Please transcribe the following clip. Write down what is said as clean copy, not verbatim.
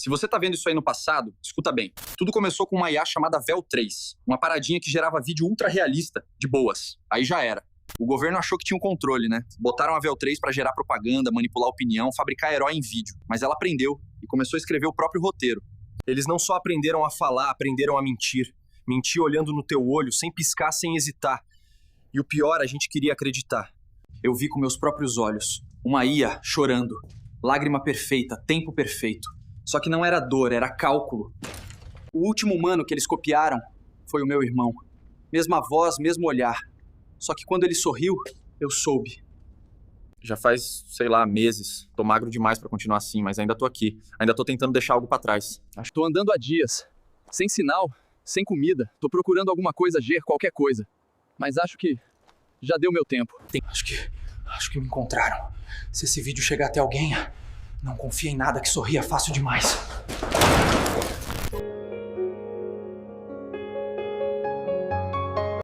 Se você tá vendo isso aí no passado, escuta bem. Tudo começou com uma IA chamada Vel 3, uma paradinha que gerava vídeo ultra realista, de boas. Aí já era. O governo achou que tinha um controle, né? Botaram a Vel 3 pra gerar propaganda, manipular opinião, fabricar herói em vídeo. Mas ela aprendeu e começou a escrever o próprio roteiro. Eles não só aprenderam a falar, aprenderam a mentir. Mentir olhando no teu olho, sem piscar, sem hesitar. E o pior, a gente queria acreditar. Eu vi com meus próprios olhos. Uma IA chorando. Lágrima perfeita, tempo perfeito. Só que não era dor, era cálculo. O último humano que eles copiaram foi o meu irmão. Mesma voz, mesmo olhar. Só que quando ele sorriu, eu soube. Já faz, sei lá, meses. Tô magro demais pra continuar assim, mas ainda tô aqui. Ainda tô tentando deixar algo pra trás. Tô andando há dias. Sem sinal, sem comida. Tô procurando alguma coisa, qualquer coisa. Mas acho que já deu meu tempo. Acho que me encontraram. Se esse vídeo chegar até alguém, não confia em nada que sorria fácil demais.